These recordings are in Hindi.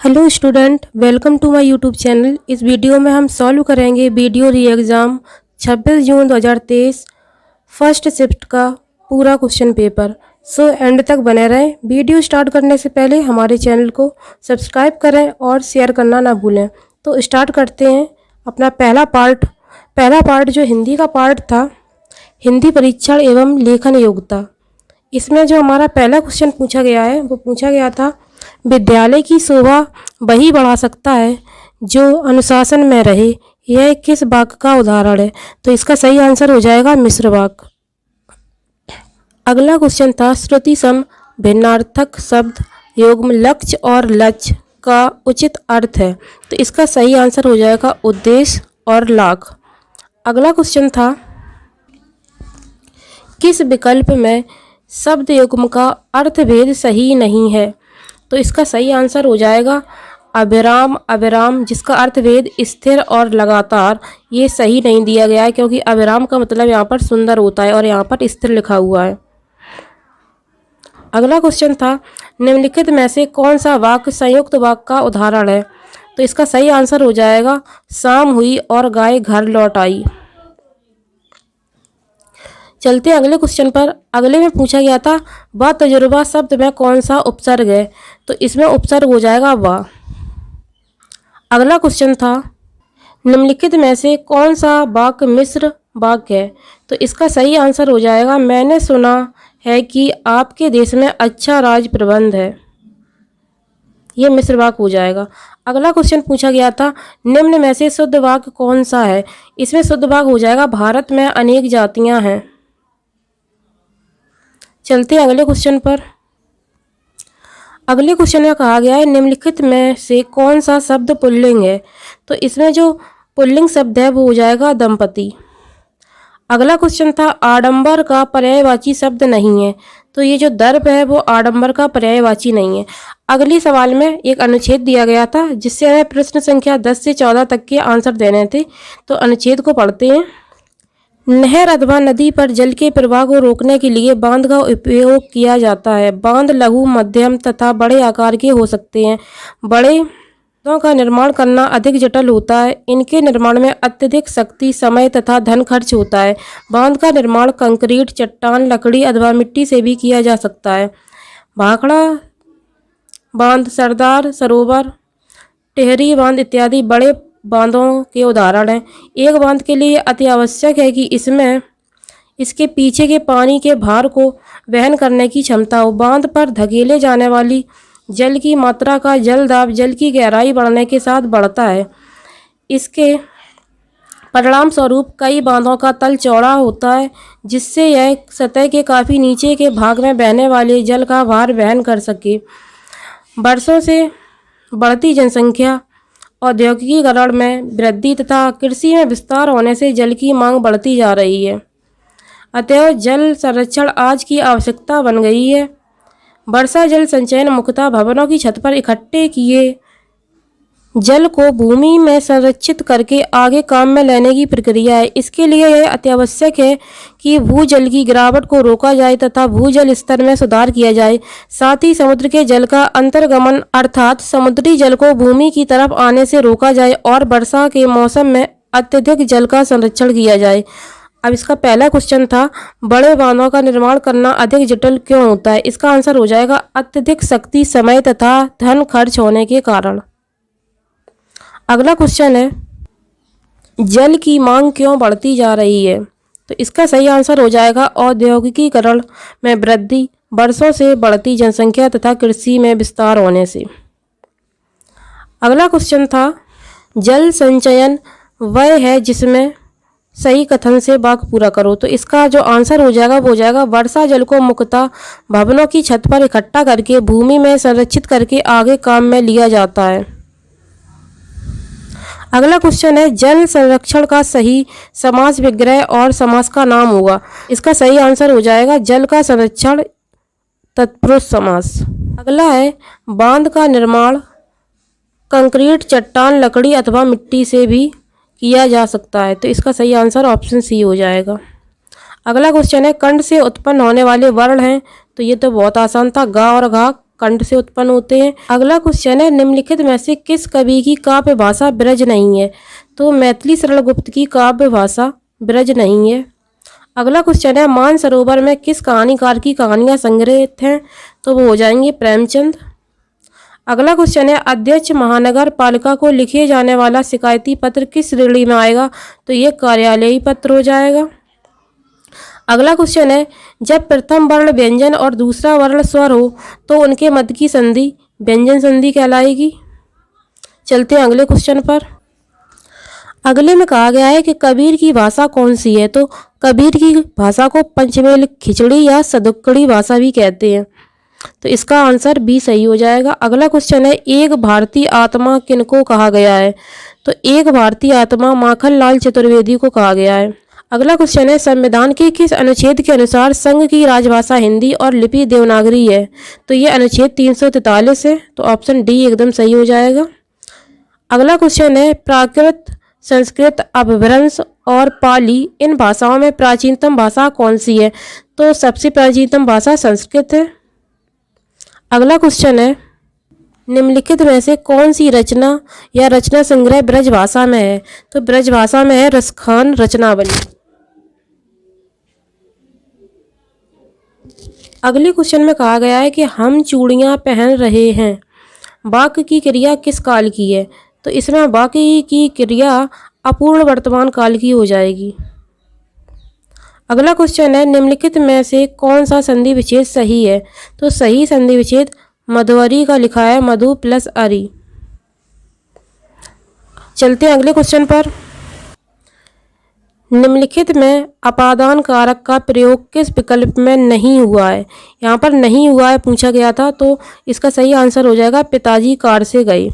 Hello student, welcome to my YouTube channel. इस वीडियो में हम सॉल्व करेंगे वीडियो री एग्ज़ाम 26 जून 2023 फर्स्ट शिफ्ट का पूरा क्वेश्चन पेपर। सो एंड तक बने रहें। वीडियो स्टार्ट करने से पहले हमारे चैनल को सब्सक्राइब करें और शेयर करना ना भूलें। तो स्टार्ट करते हैं अपना पहला पार्ट जो हिंदी का पार्ट था, हिंदी परीक्षण एवं लेखन योग्यता। इसमें जो हमारा पहला क्वेश्चन पूछा गया है वो पूछा गया था, विद्यालय की शोभा वही बढ़ा सकता है जो अनुशासन में रहे। यह किस वाक्य का उदाहरण है? तो इसका सही आंसर हो जाएगा मिश्र वाक्य। अगला क्वेश्चन था, श्रुति सम भिन्नार्थक शब्द युग्म लक्ष्य और लक्ष्य का उचित अर्थ है। तो इसका सही आंसर हो जाएगा उद्देश्य और लाभ। अगला क्वेश्चन था, किस विकल्प में शब्द युग्म का अर्थभेद सही नहीं है? तो इसका सही आंसर हो जाएगा अविराम अविराम, जिसका अर्थभेद स्थिर और लगातार। ये सही नहीं दिया गया है क्योंकि अविराम का मतलब यहाँ पर सुंदर होता है और यहाँ पर स्थिर लिखा हुआ है। अगला क्वेश्चन था, निम्नलिखित में से कौन सा वाक्य संयुक्त वाक्य का उदाहरण है? तो इसका सही आंसर हो जाएगा शाम हुई और गाय घर लौट आई। चलते हैं अगले क्वेश्चन पर। अगले में पूछा गया था, वह तजुर्बा शब्द में कौन सा उपसर्ग है? तो इसमें उपसर्ग हो जाएगा वह। अगला क्वेश्चन था, निम्नलिखित में से कौन सा वाक्य मिश्र वाक्य है? तो इसका सही आंसर हो जाएगा, मैंने सुना है कि आपके देश में अच्छा राज प्रबंध है। यह मिश्र वाक्य हो जाएगा। अगला क्वेश्चन पूछा गया था, निम्न में से शुद्ध वाक्य कौन सा है? इसमें शुद्ध वाक्य हो जाएगा, भारत में अनेक जातियां हैं। चलते हैं अगले क्वेश्चन पर। अगले क्वेश्चन में कहा गया है, निम्नलिखित में से कौन सा शब्द पुल्लिंग है? तो इसमें जो पुल्लिंग शब्द है वो हो जाएगा दंपति। अगला क्वेश्चन था, आडंबर का पर्यायवाची शब्द नहीं है। तो ये जो दर्प है वो आडंबर का पर्यायवाची नहीं है। अगले सवाल में एक अनुच्छेद दिया गया था जिससे हमें प्रश्न संख्या 10 से 14 तक के आंसर देने थे। तो अनुच्छेद को पढ़ते हैं। नहर अथवा नदी पर जल के प्रवाह को रोकने के लिए बांध का उपयोग किया जाता है। बांध लघु, मध्यम तथा बड़े आकार के हो सकते हैं। बड़े बांधों का निर्माण करना अधिक जटिल होता है। इनके निर्माण में अत्यधिक शक्ति, समय तथा धन खर्च होता है। बांध का निर्माण कंक्रीट, चट्टान, लकड़ी अथवा मिट्टी से भी किया जा सकता है। भाखड़ा बांध, सरदार सरोवर, टेहरी बांध इत्यादि बड़े बांधों के उदाहरण हैं। एक बांध के लिए अति आवश्यक है कि इसमें इसके पीछे के पानी के भार को वहन करने की क्षमता हो। बांध पर धकेले जाने वाली जल की मात्रा का जल दाब जल की गहराई बढ़ने के साथ बढ़ता है। इसके परिणाम स्वरूप कई बांधों का तल चौड़ा होता है जिससे यह सतह के काफ़ी नीचे के भाग में बहने वाले जल का भार वहन कर सके। वर्षों से बढ़ती जनसंख्या, औद्योगिकीकरण में वृद्धि तथा कृषि में विस्तार होने से जल की मांग बढ़ती जा रही है। अतएव जल संरक्षण आज की आवश्यकता बन गई है। वर्षा जल संचयन मुख्यतः भवनों की छत पर इकट्ठे किए जल को भूमि में संरक्षित करके आगे काम में लेने की प्रक्रिया है। इसके लिए यह अत्यावश्यक है कि भूजल की गिरावट को रोका जाए तथा भूजल स्तर में सुधार किया जाए। साथ ही समुद्र के जल का अंतर्गमन अर्थात समुद्री जल को भूमि की तरफ आने से रोका जाए और वर्षा के मौसम में अत्यधिक जल का संरक्षण किया जाए। अब इसका पहला क्वेश्चन था, बड़े बांधों का निर्माण करना अधिक जटिल क्यों होता है? इसका आंसर हो जाएगा अत्यधिक शक्ति, समय तथा धन खर्च होने के कारण। अगला क्वेश्चन है, जल की मांग क्यों बढ़ती जा रही है? तो इसका सही आंसर हो जाएगा औद्योगिकीकरण में वृद्धि, वर्षों से बढ़ती जनसंख्या तथा कृषि में विस्तार होने से। अगला क्वेश्चन था, जल संचयन वह है जिसमें सही कथन से वाक्य पूरा करो। तो इसका जो आंसर हो जाएगा वो हो जाएगा, वर्षा जल को मुख्यतः भवनों की छत पर इकट्ठा करके भूमि में संरक्षित करके आगे काम में लिया जाता है। अगला क्वेश्चन है, जल संरक्षण का सही समास विग्रह और समास का नाम होगा। इसका सही आंसर हो जाएगा जल का संरक्षण तत्पुरुष समास। अगला है, बांध का निर्माण कंक्रीट, चट्टान, लकड़ी अथवा मिट्टी से भी किया जा सकता है। तो इसका सही आंसर ऑप्शन सी हो जाएगा। अगला क्वेश्चन है, कंड से उत्पन्न होने वाले वर्ण हैं। तो ये तो बहुत आसान था, गा और घा कंठ से उत्पन्न होते हैं। अगला क्वेश्चन है, निम्नलिखित में से किस कवि की काव्य भाषा ब्रज नहीं है? तो मैथिली सरल गुप्त की काव्य भाषा ब्रज नहीं है। अगला क्वेश्चन है, मानसरोवर में किस कहानीकार की कहानियां संग्रहित हैं? तो वो हो जाएंगे प्रेमचंद। अगला क्वेश्चन है, अध्यक्ष महानगर पालिका को लिखे जाने वाला शिकायती पत्र किस श्रेणी में आएगा? तो ये कार्यालयी पत्र हो जाएगा। अगला क्वेश्चन है, जब प्रथम वर्ण व्यंजन और दूसरा वर्ण स्वर हो तो उनके मध्य की संधि व्यंजन संधि कहलाएगी। चलते हैं अगले क्वेश्चन पर। अगले में कहा गया है कि कबीर की भाषा कौन सी है? तो कबीर की भाषा को पंचमेल खिचड़ी या सदुक्कड़ी भाषा भी कहते हैं। तो इसका आंसर बी सही हो जाएगा। अगला क्वेश्चन है, एक भारतीय आत्मा किनको कहा गया है? तो एक भारतीय आत्मा माखनलाल चतुर्वेदी को कहा गया है। अगला क्वेश्चन है, संविधान के किस अनुच्छेद के अनुसार संघ की राजभाषा हिंदी और लिपि देवनागरी है? तो ये अनुच्छेद 343 है। तो ऑप्शन डी एकदम सही हो जाएगा। अगला क्वेश्चन है, प्राकृत, संस्कृत, अपभ्रंश और पाली इन भाषाओं में प्राचीनतम भाषा कौन सी है? तो सबसे प्राचीनतम भाषा संस्कृत है। अगला क्वेश्चन है, निम्नलिखित में से कौन सी रचना या रचना संग्रह ब्रज भाषा में है? तो ब्रज भाषा में है रसखान रचनावली। अगले क्वेश्चन में कहा गया है कि हम चूड़ियां पहन रहे हैं, वाक्य की क्रिया किस काल की है? तो इसमें वाक्य की क्रिया अपूर्ण वर्तमान काल की हो जाएगी। अगला क्वेश्चन है, निम्नलिखित में से कौन सा संधि विच्छेद सही है? तो सही संधि विच्छेद मधुवरी का लिखा है, मधु प्लस अरी। चलते हैं अगले क्वेश्चन पर। निम्नलिखित में अपादान कारक का प्रयोग किस विकल्प में नहीं हुआ है? यहाँ पर नहीं हुआ है पूछा गया था, तो इसका सही आंसर हो जाएगा पिताजी कार से गए,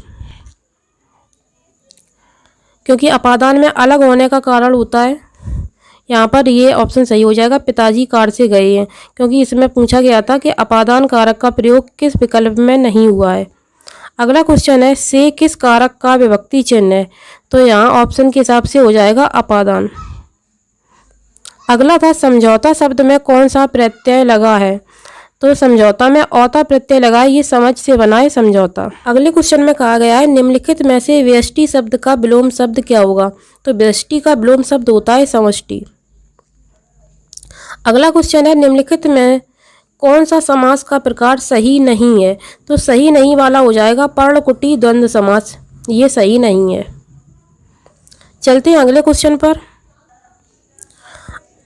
क्योंकि अपादान में अलग होने का कारण होता है। यहाँ पर ये ऑप्शन सही हो जाएगा, पिताजी कार से गए हैं, क्योंकि इसमें पूछा गया था कि अपादान कारक का प्रयोग किस विकल्प में नहीं हुआ है। अगला क्वेश्चन है, से किस कारक का विभक्ति चिन्ह है? तो यहाँ ऑप्शन के हिसाब से हो जाएगा अपादान। अगला था, समझौता शब्द में कौन सा प्रत्यय लगा है? तो समझौता में औता प्रत्यय लगा है, ये समझ से बना है समझौता। अगले क्वेश्चन में कहा गया है, निम्नलिखित में से व्यष्टि शब्द का विलोम शब्द क्या होगा? तो व्यष्टि का विलोम शब्द होता है समष्टि। अगला क्वेश्चन है, निम्नलिखित में कौन सा समास का प्रकार सही नहीं है? तो सही नहीं वाला हो जाएगा पर्णकुटी द्वंद्व समास, ये सही नहीं है। चलते हैं अगले क्वेश्चन पर।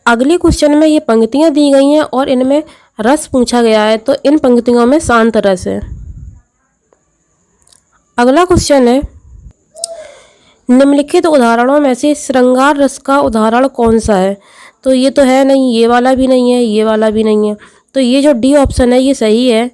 अगले क्वेश्चन में ये पंक्तियां दी गई हैं और इनमें रस पूछा गया है, तो इन पंक्तियों में शांत रस है। अगला क्वेश्चन है, निम्नलिखित उदाहरणों में से श्रृंगार रस का उदाहरण कौन सा है? तो ये तो है नहीं, ये वाला भी नहीं है, ये वाला भी नहीं है, तो ये जो डी ऑप्शन है ये सही है।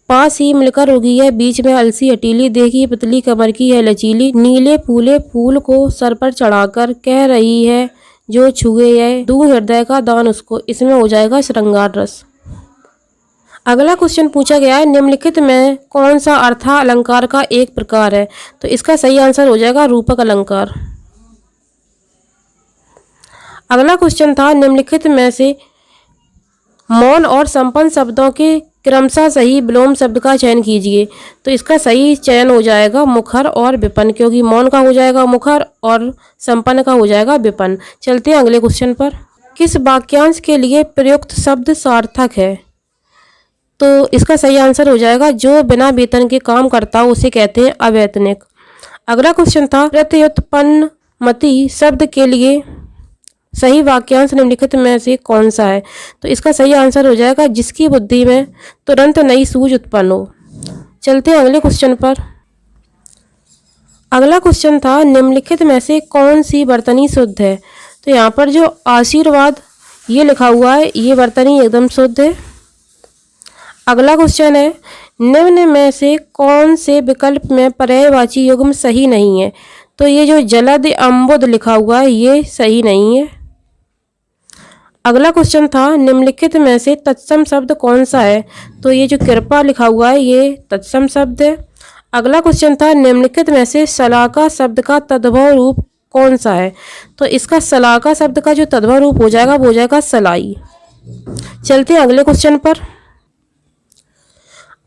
पास ही मिलकर उगी है, बीच में अलसी हटीली, देखी पतली कमर की है लचीली, नीले फूले फूल को सर पर चढ़ाकर कह रही है जो छुए है दूं हृदय का दान उसको, इसमें हो जाएगा श्रृंगार रस। अगला क्वेश्चन पूछा गया है, निम्नलिखित में कौन सा अर्था अलंकार का एक प्रकार है? तो इसका सही आंसर हो जाएगा रूपक अलंकार। अगला क्वेश्चन था, निम्नलिखित में से मौन और संपन्न शब्दों के क्रमशः सही विलोम शब्द का चयन कीजिए। तो इसका सही चयन हो जाएगा मुखर और विपन्न, क्योंकि मौन का हो जाएगा मुखर और संपन्न का हो जाएगा विपन्न। चलते हैं अगले क्वेश्चन पर। किस वाक्यांश के लिए प्रयुक्त शब्द सार्थक है? तो इसका सही आंसर हो जाएगा जो बिना वेतन के काम करता हो उसे कहते हैं अवैतनिक। अगला क्वेश्चन था, प्रत्युत्पन्न मति शब्द के लिए सही वाक्यांश निम्नलिखित में से कौन सा है? तो इसका सही आंसर हो जाएगा जिसकी बुद्धि में तुरंत नई सूझ उत्पन्न हो। चलते हैं अगले क्वेश्चन पर। अगला क्वेश्चन था, निम्नलिखित में से कौन सी वर्तनी शुद्ध है? तो यहाँ पर जो आशीर्वाद ये लिखा हुआ है ये वर्तनी एकदम शुद्ध है। अगला क्वेश्चन है, निम्न में से कौन से विकल्प में पर्यायवाची युग्म सही नहीं है? तो ये जो जलद अम्बुद लिखा हुआ है ये सही नहीं है। अगला क्वेश्चन था, निम्नलिखित में से तत्सम शब्द कौन सा है? तो ये जो कृपा लिखा हुआ है ये तत्सम शब्द है। अगला क्वेश्चन था, निम्नलिखित में से सलाका शब्द का तद्भव रूप कौन सा है? तो इसका सलाका शब्द का जो तद्भव रूप हो जाएगा वो हो जाएगा सलाई। चलते हैं अगले क्वेश्चन पर।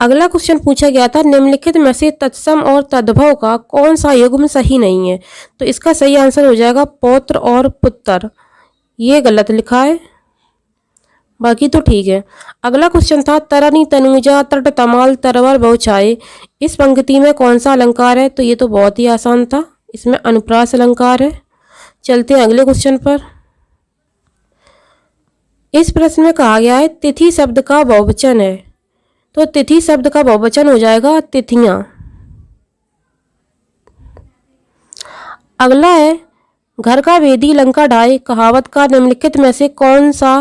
अगला क्वेश्चन पूछा गया था, निम्नलिखित में से तत्सम और तद्भव का कौन सा युग्म सही नहीं है? तो इसका सही आंसर हो जाएगा पौत्र और पुत्र। ये गलत लिखा है, बाकी तो ठीक है। अगला क्वेश्चन था, तरनी तनुजा तट तमाल तरवर बहुछाए, इस पंक्ति में कौन सा अलंकार है? तो ये तो बहुत ही आसान था, इसमें अनुप्रास अलंकार है। चलते हैं अगले क्वेश्चन पर। इस प्रश्न में कहा गया है, तिथि शब्द का बहुवचन है, तो तिथि शब्द का बहुवचन हो जाएगा तिथियां। अगला है, घर का वेदी लंका ढाए कहावत का निम्नलिखित में से कौन सा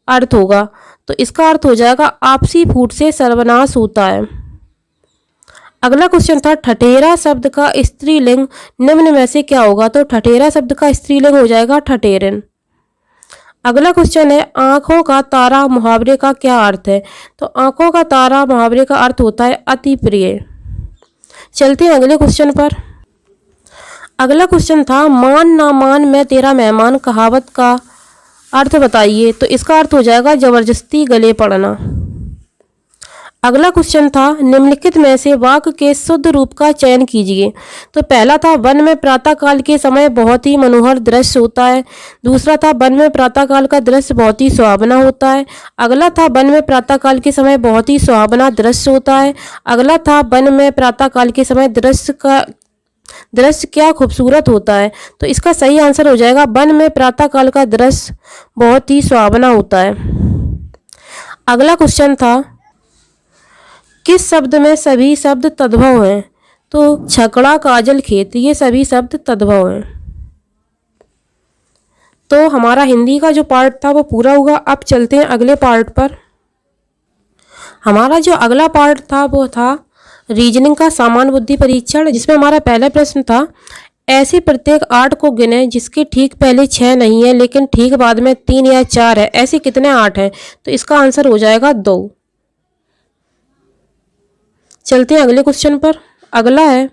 अर्थ होगा? तो इसका अर्थ हो जाएगा आपसी फूट से सर्वनाश होता है। अगला क्वेश्चन था, ठठेरा शब्द का स्त्रीलिंग निम्न में से क्या होगा? तो ठठेरा शब्द का स्त्रीलिंग हो जाएगा ठठेरन। अगला क्वेश्चन है, आंखों का तारा मुहावरे का क्या अर्थ है? तो आंखों का तारा मुहावरे का अर्थ होता है अति प्रिय। चलते हैं अगले क्वेश्चन पर। अगला क्वेश्चन था, मान ना मान मैं तेरा मेहमान कहावत का अर्थ बताइए। तो इसका अर्थ हो जाएगा जबरदस्ती गले पड़ना। अगला क्वेश्चन था, निम्नलिखित में से वाक्य के शुद्ध रूप का चयन कीजिए। तो पहला था, वन में प्रातःकाल के समय बहुत ही मनोहर दृश्य होता है। दूसरा था, वन में प्रातःकाल का दृश्य बहुत ही सुहावना होता है। अगला था, वन में प्रातःकाल के समय बहुत ही सुहावना दृश्य होता है। अगला था, वन में प्रातःकाल के समय दृश्य क्या खूबसूरत होता है। तो इसका सही आंसर हो जाएगा वन में प्रातःकाल का दृश्य बहुत ही सुहावना होता है। अगला क्वेश्चन था, किस शब्द में सभी शब्द तद्भव हैं? तो छकड़ा काजल खेत, ये सभी शब्द तद्भव हैं। तो हमारा हिंदी का जो पार्ट था वो पूरा हुआ। अब चलते हैं अगले पार्ट पर। हमारा जो अगला पार्ट था वो था रीजनिंग का सामान्य बुद्धि परीक्षण, जिसमें हमारा पहला प्रश्न था, ऐसे प्रत्येक 8 को गिने जिसके ठीक पहले 6 नहीं है लेकिन ठीक बाद में 3 या 4 है, ऐसे कितने 8 हैं? तो इसका आंसर हो जाएगा 2। चलते हैं अगले क्वेश्चन पर। अगला है,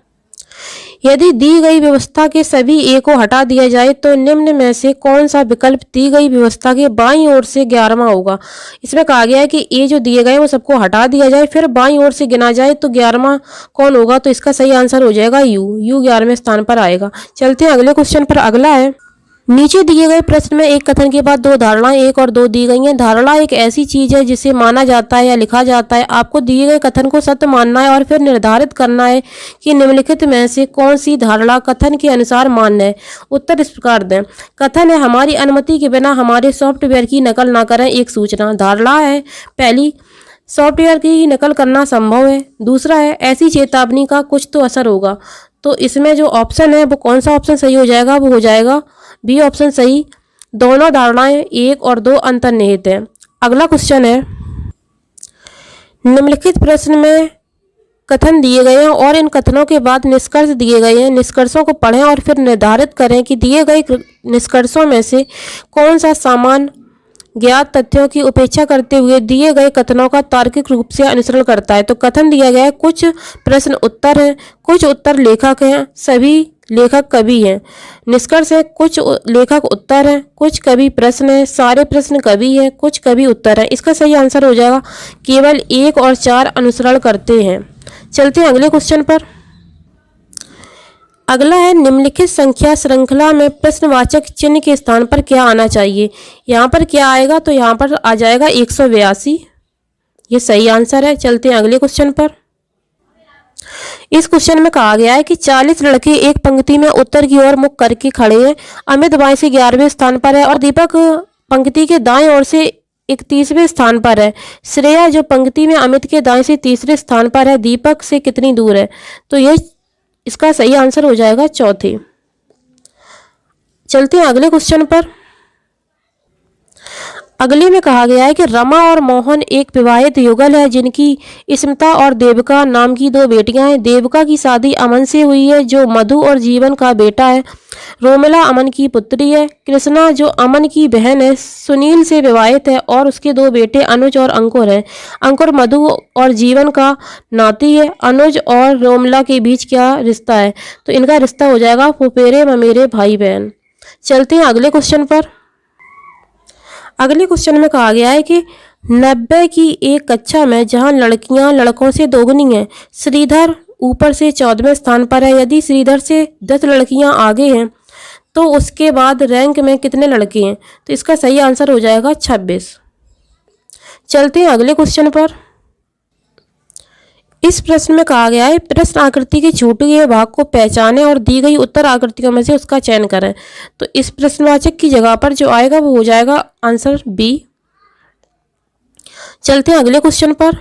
यदि दी गई व्यवस्था के सभी ए को हटा दिया जाए तो निम्न में से कौन सा विकल्प दी गई व्यवस्था के बाईं ओर से 11वां होगा? इसमें कहा गया है कि ए जो दिए गए वो सबको हटा दिया जाए, फिर बाईं ओर से गिना जाए तो 11वां कौन होगा? तो इसका सही आंसर हो जाएगा यू 11वें स्थान पर आएगा। चलते हैं अगले क्वेश्चन पर। अगला है, नीचे दिए गए प्रश्न में एक कथन के बाद 2 धारणाएं 1 और 2 दी गई हैं। धारणा एक ऐसी चीज है जिसे माना जाता है या लिखा जाता है। आपको दिए गए कथन को सत्य मानना है और फिर निर्धारित करना है कि निम्नलिखित में से कौन सी धारणा कथन के अनुसार मान्य है। उत्तर इस प्रकार दें। कथन है, हमारी अनुमति के बिना हमारे सॉफ्टवेयर की नकल ना करें, एक सूचना। धारणा है, पहली, सॉफ्टवेयर की नकल करना संभव है। दूसरा है, ऐसी चेतावनी का कुछ तो असर होगा। तो इसमें जो ऑप्शन है वो कौन सा ऑप्शन सही हो जाएगा? वो हो जाएगा बी ऑप्शन सही। दोनों धारणाएं 1 और 2 अंतर्निहित हैं। अगला क्वेश्चन है, निम्नलिखित प्रश्न में कथन दिए गए हैं और इन कथनों के बाद निष्कर्ष दिए गए हैं। निष्कर्षों को पढ़ें और फिर निर्धारित करें कि दिए गए निष्कर्षों में से कौन सा सामान्य ज्ञात तथ्यों की उपेक्षा करते हुए दिए गए कथनों का तार्किक रूप से अनुसरण करता है। तो कथन दिया गया है, कुछ प्रश्न उत्तर हैं, कुछ उत्तर लेखक हैं, सभी लेखक कवि हैं। निष्कर्ष है, कुछ लेखक उत्तर हैं, कुछ कवि प्रश्न हैं, सारे प्रश्न कवि हैं, कुछ कवि उत्तर हैं। इसका सही आंसर हो जाएगा केवल 1 और 4 अनुसरण करते हैं। चलते हैं अगले क्वेश्चन पर। अगला है, निम्नलिखित संख्या श्रृंखला में प्रश्नवाचक चिन्ह के स्थान पर क्या आना चाहिए? यहाँ पर क्या आएगा? तो यहाँ पर आ जाएगा 182। ये सही आंसर है। चलते हैं अगले क्वेश्चन पर। इस क्वेश्चन में कहा गया है कि 40 लड़के एक पंक्ति में उत्तर की ओर मुख करके खड़े हैं। अमित बाएं से 11वें स्थान पर है और दीपक पंक्ति के दाएं ओर से 31वें स्थान पर है। श्रेया जो पंक्ति में अमित के दाएं से 3रे स्थान पर है, दीपक से कितनी दूर है? तो यह इसका सही आंसर हो जाएगा 4थे। चलते हैं अगले क्वेश्चन पर। अगले में कहा गया है कि रमा और मोहन एक विवाहित युगल है जिनकी स्मिता और देविका नाम की 2 बेटियां हैं। देविका की शादी अमन से हुई है जो मधु और जीवन का बेटा है। रोमिला अमन की पुत्री है। कृष्णा जो अमन की बहन है सुनील से विवाहित है और उसके 2 बेटे अनुज और अंकुर हैं। अंकुर मधु और जीवन का नाती है। अनुज और रोमिला के बीच क्या रिश्ता है? तो इनका रिश्ता हो जाएगा फुफेरे ममेरे भाई बहन। चलते हैं अगले क्वेश्चन पर। अगले क्वेश्चन में कहा गया है कि 90 की एक कक्षा में जहां लड़कियां लड़कों से दोगुनी हैं, श्रीधर ऊपर से 14वें स्थान पर है। यदि श्रीधर से 10 लड़कियां आगे हैं तो उसके बाद रैंक में कितने लड़के हैं? तो इसका सही आंसर हो जाएगा 26। चलते हैं अगले क्वेश्चन पर। इस प्रश्न में कहा गया है प्रश्न आकृति के छूटे हुए भाग को पहचानें और दी गई उत्तर आकृतियों में से उसका चयन करें। तो इस प्रश्नवाचक की जगह पर जो आएगा वो हो जाएगा आंसर बी। चलते हैं अगले क्वेश्चन पर।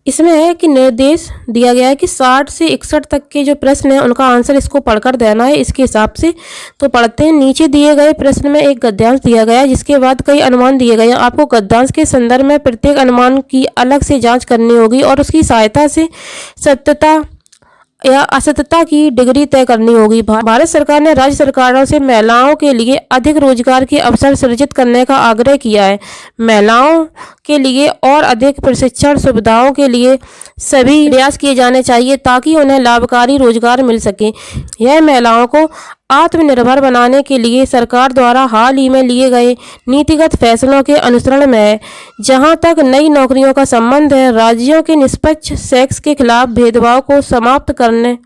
इसमें है कि निर्देश दिया गया है कि 60 से 61 तक के जो प्रश्न हैं उनका आंसर इसको पढ़कर देना है इसके हिसाब से। तो पढ़ते हैं। नीचे दिए गए प्रश्न में एक गद्यांश दिया गया है जिसके बाद कई अनुमान दिए गए हैं। आपको गद्यांश के संदर्भ में प्रत्येक अनुमान की अलग से जांच करनी होगी और उसकी सहायता से सत्यता या असत्यता की डिग्री तय करनी होगी। भारत सरकार ने राज्य सरकारों से महिलाओं के लिए अधिक रोजगार के अवसर सृजित करने का आग्रह किया है। महिलाओं के लिए और अधिक प्रशिक्षण सुविधाओं के लिए सभी प्रयास किए जाने चाहिए ताकि उन्हें लाभकारी रोजगार मिल सके। यह महिलाओं को आत्मनिर्भर बनाने के लिए सरकार द्वारा हाल ही में लिए गए नीतिगत फैसलों के अनुसरण में है। जहां तक नई नौकरियों का संबंध है, राज्यों के निष्पक्ष सेक्स के खिलाफ भेदभाव को समाप्त करने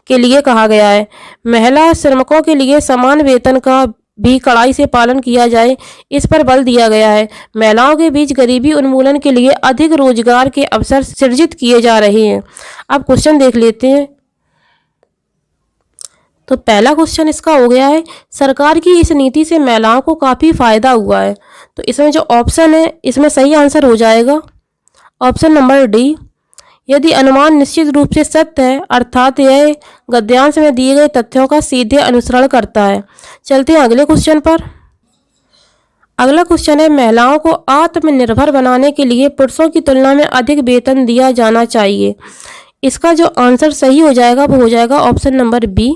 के लिए कहा गया है। महिला श्रमिकों के लिए समान वेतन का भी कड़ाई से पालन किया जाए, इस पर बल दिया गया है। महिलाओं के बीच गरीबी उन्मूलन के लिए अधिक रोजगार के अवसर सृजित किए जा रहे हैं। अब क्वेश्चन देख लेते हैं। तो पहला क्वेश्चन इसका हो गया है सरकार की इस नीति से महिलाओं को काफ़ी फायदा हुआ है। तो इसमें जो ऑप्शन है इसमें सही आंसर हो जाएगा ऑप्शन नंबर डी। यदि अनुमान निश्चित रूप से सत्य है अर्थात यह गद्यांश में दिए गए तथ्यों का सीधे अनुसरण करता है। चलते हैं अगले क्वेश्चन पर। अगला क्वेश्चन है महिलाओं को आत्मनिर्भर बनाने के लिए पुरुषों की तुलना में अधिक वेतन दिया जाना चाहिए। इसका जो आंसर सही हो जाएगा वो हो जाएगा ऑप्शन नंबर बी।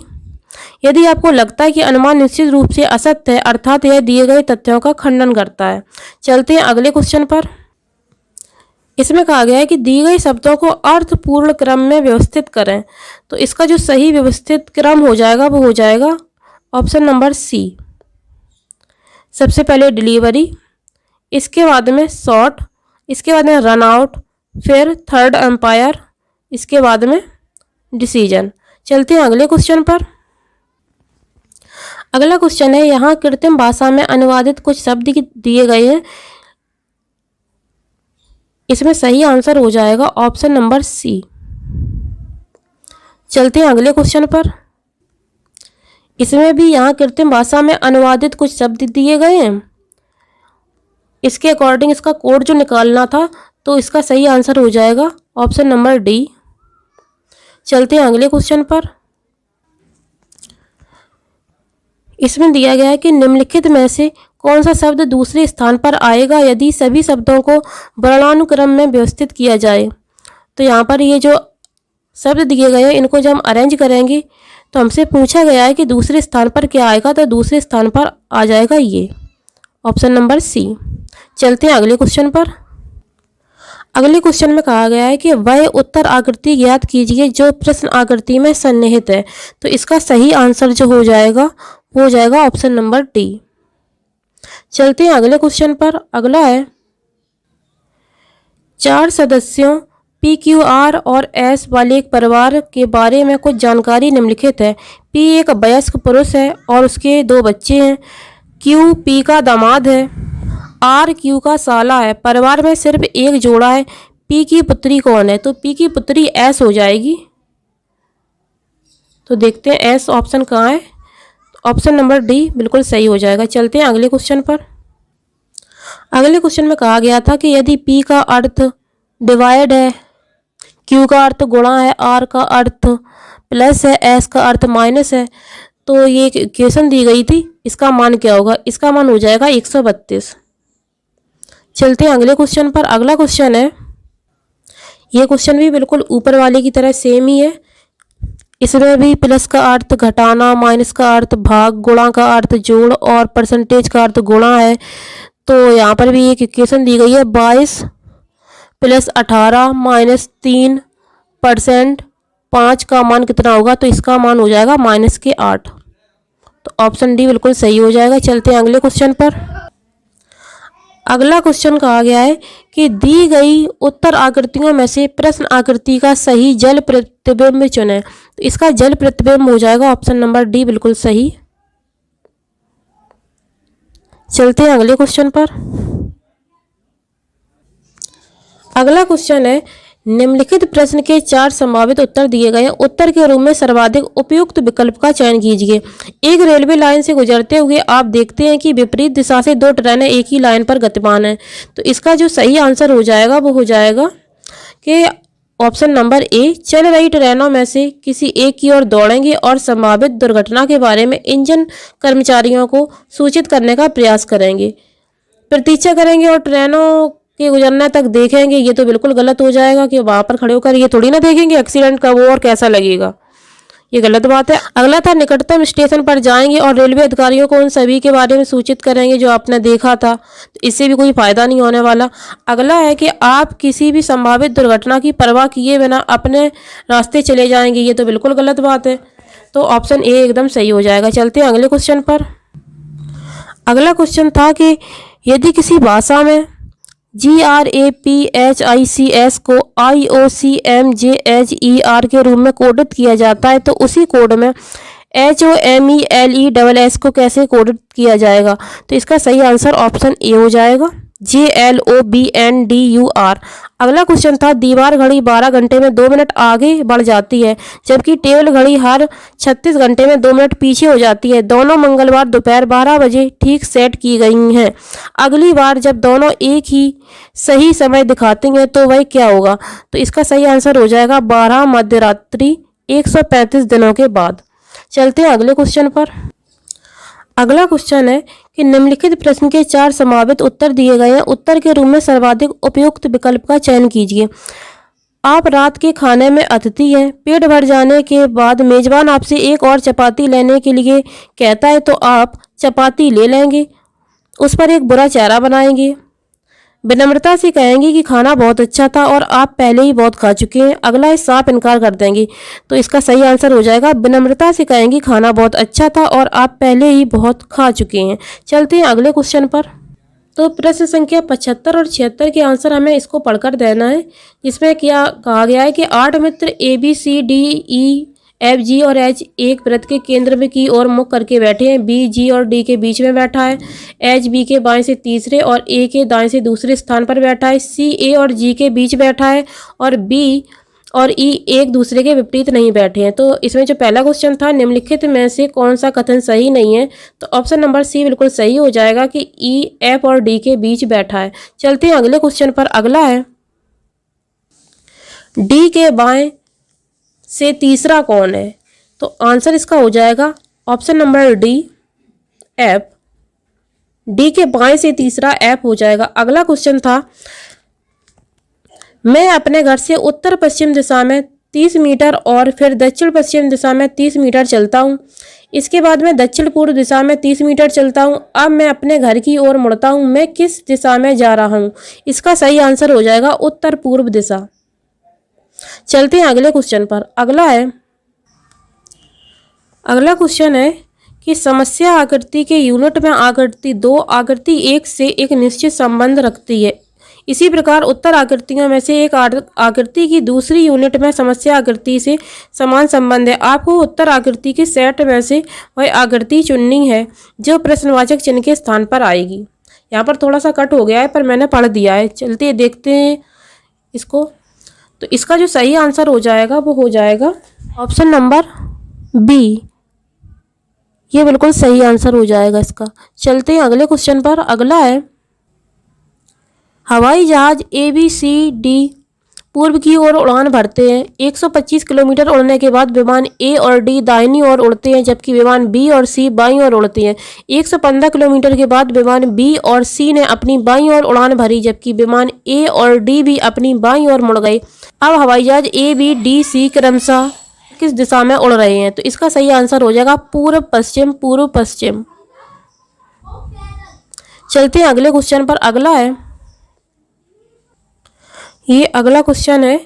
यदि आपको लगता है कि अनुमान निश्चित रूप से असत्य है अर्थात यह दिए गए तथ्यों का खंडन करता है। चलते हैं अगले क्वेश्चन पर। इसमें कहा गया है कि दी गई शब्दों को अर्थपूर्ण क्रम में व्यवस्थित करें। तो इसका जो सही व्यवस्थित क्रम हो जाएगा वो हो जाएगा ऑप्शन नंबर सी। सबसे पहले डिलीवरी, इसके बाद में शॉर्ट, इसके बाद में रन आउट, फिर थर्ड एम्पायर, इसके बाद में डिसीजन। चलते हैं अगले क्वेश्चन पर। अगला क्वेश्चन है यहाँ कृत्रिम भाषा में अनुवादित कुछ शब्द दिए गए हैं। इसमें सही आंसर हो जाएगा ऑप्शन नंबर सी। चलते हैं अगले क्वेश्चन पर। इसमें भी यहाँ कृत्रिम भाषा में अनुवादित कुछ शब्द दिए गए हैं। इसके अकॉर्डिंग इसका कोड जो निकालना था तो इसका सही आंसर हो जाएगा ऑप्शन नंबर डी। चलते हैं अगले क्वेश्चन पर। इसमें दिया गया है कि निम्नलिखित में से कौन सा शब्द दूसरे स्थान पर आएगा यदि सभी शब्दों को वर्णानुक्रम में व्यवस्थित किया जाए। तो यहाँ पर ये जो शब्द दिए गए हैं इनको जब हम अरेंज करेंगे तो हमसे पूछा गया है कि दूसरे स्थान पर क्या आएगा। तो दूसरे स्थान पर आ जाएगा ये ऑप्शन नंबर सी। चलते हैं अगले क्वेश्चन पर। अगले क्वेश्चन में कहा गया है कि वह उत्तर आकृति ज्ञात कीजिए जो प्रश्न आकृति में सन्निहित है। तो इसका सही आंसर जो हो जाएगा वो हो जाएगा ऑप्शन नंबर डी। चलते हैं अगले क्वेश्चन पर। अगला है 4 सदस्यों पी क्यू आर और एस वाले एक परिवार के बारे में कुछ जानकारी निम्नलिखित है। पी एक वयस्क पुरुष है और उसके 2 बच्चे हैं। क्यू पी का दामाद है। आर क्यू का साला है। परिवार में सिर्फ एक जोड़ा है। पी की पुत्री कौन है? तो पी की पुत्री एस हो जाएगी। तो देखते हैं एस ऑप्शन कहाँ है। ऑप्शन नंबर डी बिल्कुल सही हो जाएगा। चलते हैं अगले क्वेश्चन पर। अगले क्वेश्चन में कहा गया था कि यदि पी का अर्थ डिवाइड है, क्यू का अर्थ गुणा है, आर का अर्थ प्लस है, एस का अर्थ माइनस है, तो ये इक्वेशन दी गई थी, इसका मान क्या होगा? इसका मान हो जाएगा 132। चलते हैं अगले क्वेश्चन पर। अगला क्वेश्चन है, ये क्वेश्चन भी बिल्कुल ऊपर वाले की तरह सेम ही है। इसमें भी प्लस का अर्थ घटाना, माइनस का अर्थ भाग, गुणा का अर्थ जोड़ और परसेंटेज का अर्थ गुणा है। तो यहाँ पर भी एक इक्वेशन दी गई है 22 प्लस 18 माइनस 3% 5 का मान कितना होगा? तो इसका मान हो जाएगा -8। तो ऑप्शन डी बिल्कुल सही हो जाएगा। चलते हैं अगले क्वेश्चन पर। अगला क्वेश्चन कहा गया है कि दी गई उत्तर आकृतियों में से प्रश्न आकृति का सही जल प्रतिबिंब चुनें। तो इसका जल प्रतिबिंब हो जाएगा ऑप्शन नंबर डी बिल्कुल सही। चलते हैं अगले क्वेश्चन पर। अगला क्वेश्चन है निम्नलिखित प्रश्न के 4 संभावित उत्तर दिए गए हैं। उत्तर के रूप में सर्वाधिक उपयुक्त विकल्प का चयन कीजिए। एक रेलवे लाइन से गुजरते हुए आप देखते हैं कि विपरीत दिशा से 2 ट्रेनें एक ही लाइन पर गतिमान हैं। तो इसका जो सही आंसर हो जाएगा वो हो जाएगा कि ऑप्शन नंबर ए, चल रही ट्रेनों में से किसी एक की ओर दौड़ेंगे और संभावित दुर्घटना के बारे में इंजन कर्मचारियों को सूचित करने का प्रयास करेंगे, प्रतीक्षा करेंगे और ट्रेनों के गुजरने तक देखेंगे। ये तो बिल्कुल गलत हो जाएगा कि वहां पर खड़े होकर ये थोड़ी ना देखेंगे एक्सीडेंट कब हो और कैसा लगेगा, ये गलत बात है। अगला था निकटतम स्टेशन पर जाएंगे और रेलवे अधिकारियों को उन सभी के बारे में सूचित करेंगे जो आपने देखा था। तो इससे भी कोई फायदा नहीं होने वाला। अगला है कि आप किसी भी संभावित दुर्घटना की परवाह किए बिना अपने रास्ते चले जाएंगे, ये तो बिल्कुल गलत बात है। तो ऑप्शन ए एकदम सही हो जाएगा। चलते हैं अगले क्वेश्चन पर। अगला क्वेश्चन था कि यदि किसी भाषा में GRAPHICS को IOCMJHER के रूप में कोडित किया जाता है तो उसी कोड में HOMELESS को कैसे कोडित किया जाएगा। तो इसका सही आंसर ऑप्शन ए हो जाएगा, JLOBNDUR। अगला क्वेश्चन था दीवार घड़ी 12 घंटे में 2 मिनट आगे बढ़ जाती है जबकि टेबल घड़ी हर 36 घंटे में 2 मिनट पीछे हो जाती है। दोनों मंगलवार दोपहर 12 बजे ठीक सेट की गई हैं। अगली बार जब दोनों एक ही सही समय दिखाते हैं तो वह क्या होगा। तो इसका सही आंसर हो जाएगा 12 मध्यरात्रि 135 दिनों के बाद। चलते हैं अगले क्वेश्चन पर। अगला क्वेश्चन है कि निम्नलिखित प्रश्न के 4 संभावित उत्तर दिए गए हैं। उत्तर के रूप में सर्वाधिक उपयुक्त विकल्प का चयन कीजिए। आप रात के खाने में अतिथि हैं। पेट भर जाने के बाद मेजबान आपसे एक और चपाती लेने के लिए कहता है तो आप चपाती ले लेंगे, उस पर एक बुरा चेहरा बनाएंगे, विनम्रता से कहेंगे कि खाना बहुत अच्छा था और आप पहले ही बहुत खा चुके हैं। अगला है साफ इनकार कर देंगे। तो इसका सही आंसर हो जाएगा विनम्रता से कहेंगे खाना बहुत अच्छा था और आप पहले ही बहुत खा चुके हैं। चलते हैं अगले क्वेश्चन पर। तो प्रश्न संख्या 75 और 76 के आंसर हमें इसको पढ़कर देना है, जिसमें क्या कहा गया है कि 8 मित्र ABCDEFG और H एक वृत्त के केंद्र में की ओर मुख करके बैठे हैं। B G और D के बीच में बैठा है। H B के बाएं से तीसरे और A के दाएं से दूसरे स्थान पर बैठा है। C A और G के बीच बैठा है और B और E एक दूसरे के विपरीत नहीं बैठे हैं। तो इसमें जो पहला क्वेश्चन था निम्नलिखित में से कौन सा कथन सही नहीं है। तो ऑप्शन नंबर सी बिल्कुल सही हो जाएगा कि E F और D के बीच बैठा है। चलते हैं अगले क्वेश्चन पर। अगला है D के बाएं से तीसरा कौन है। तो आंसर इसका हो जाएगा option number D F. D के बाएं से तीसरा एफ हो जाएगा। अगला क्वेश्चन था मैं अपने घर से उत्तर पश्चिम दिशा में 30 मीटर और फिर दक्षिण पश्चिम दिशा में 30 मीटर चलता हूँ। इसके बाद मैं दक्षिण पूर्व दिशा में 30 मीटर चलता हूँ। अब मैं अपने घर की ओर मुड़ता हूँ। मैं किस दिशा में जा रहा हूँ। इसका सही आंसर हो जाएगा उत्तर पूर्व दिशा। चलते हैं अगले क्वेश्चन पर। अगला क्वेश्चन है कि समस्या आकृति के यूनिट में आकृति 2 आकृति 1 से एक निश्चित संबंध रखती है। इसी प्रकार उत्तर आकृतियों में से एक आकृति की दूसरी यूनिट में समस्या आकृति से समान संबंध है। आपको उत्तर आकृति के सेट में से वह आकृति चुननी है जो प्रश्नवाचक चिन्ह के स्थान पर आएगी। यहाँ पर थोड़ा सा कट हो गया है पर मैंने पढ़ दिया है। चलते देखते हैं इसको। तो इसका जो सही आंसर हो जाएगा वो हो जाएगा ऑप्शन नंबर बी। ये बिल्कुल सही आंसर हो जाएगा इसका। चलते हैं अगले क्वेश्चन पर। अगला है हवाई जहाज ABCD पूर्व की ओर उड़ान भरते हैं। 125 किलोमीटर उड़ने के बाद विमान A और D दाहिनी ओर उड़ते हैं जबकि विमान B और C बाईं ओर उड़ते हैं। 115 किलोमीटर के बाद विमान B और C ने अपनी बाईं ओर उड़ान भरी जबकि विमान A और D भी अपनी बाईं ओर मुड़ गए। अब हवाई जहाज A B D C क्रमशः किस दिशा में उड़ रहे हैं। तो इसका सही आंसर हो जाएगा पूर्व पश्चिम पूर्व पश्चिम। चलते हैं अगले क्वेश्चन पर। अगला है ये अगला क्वेश्चन है,